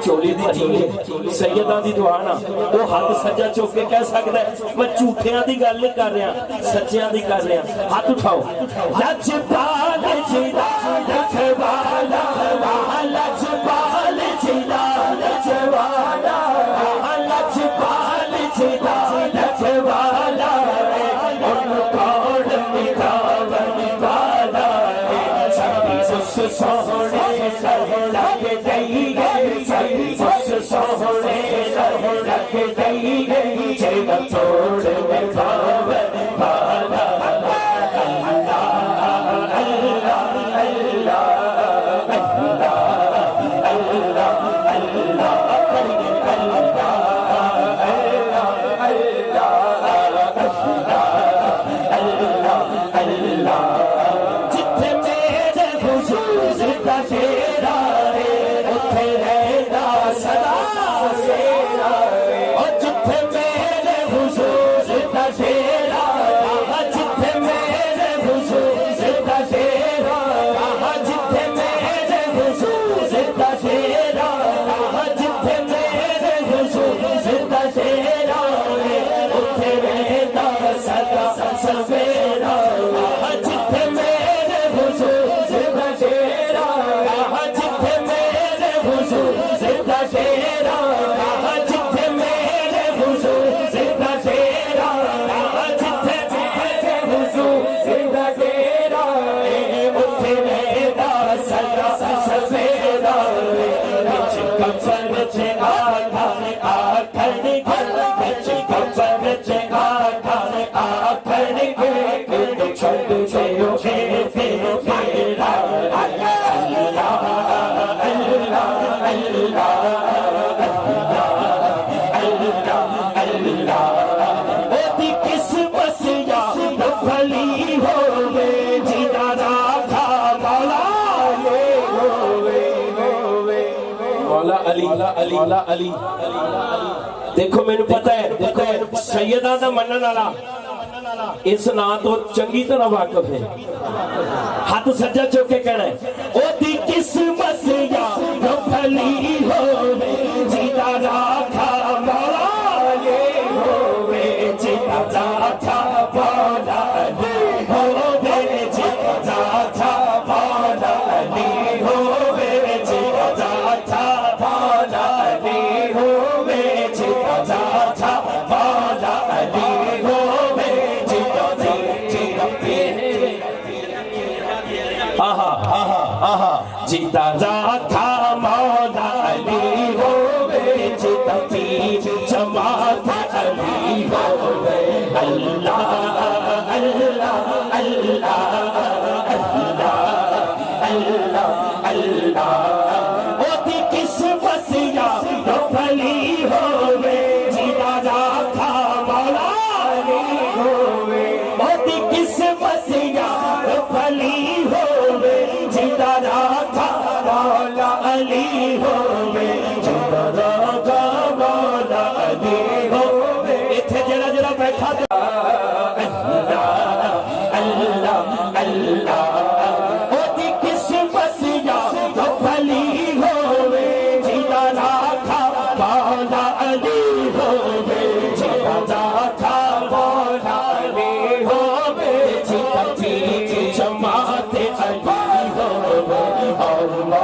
چولی دی سیدہ دی دعا نا وہ ہاتھ سجا چوک کے کہہ سکتا ہے میں جھوٹیاں دی گل نہیں کر رہا سچیاں دی کر رہا ہاتھ اٹھاؤ لچ پال جیدا لچ والا لچ پال جیدا لچ والا لچ پال جیدا لچ والا ان کوڑ مکھاون والا سبھی اس سونے سر لگ گئی سونے لگ گئی گئی جب توڑ میں کھاون والا مولا علی دیکھو میں نے پتہ ہے دیکھو سیدہ دا منن والا اس نا تو چنگی طرح واقف ہے ہاتھ سجا چوک کے کہنا ہے او دی قسمت یا بھلی ہووے جیتا راکھا مولا یہ ہووے جیتا راکھا مولا یہ ہووے جیتا راکھا مولا یہ ہووے جیتا راکھا جیتا راکھا مولا علی ہووے جیتا تھی جماعت علی ہووے اللہ اللہ اللہ اللہ اللہ او دی قسمت یا بھلی ہووے جیتا راکھا مولا علی ہووے او دی قسمت یا بھلی ہووے جیتا راکھا مولا علی ہووے جیتا راکھا مولا علی ہووے اتھے جڑا جڑا بیٹھا اللہ اللہ اللہ او دی قسمت یا بھلی ہووے جیتا راکھا مولا علی ہووے جیتا راکھا مولا علی ہووے جیتا تھی جماعت علی ہووے اللہ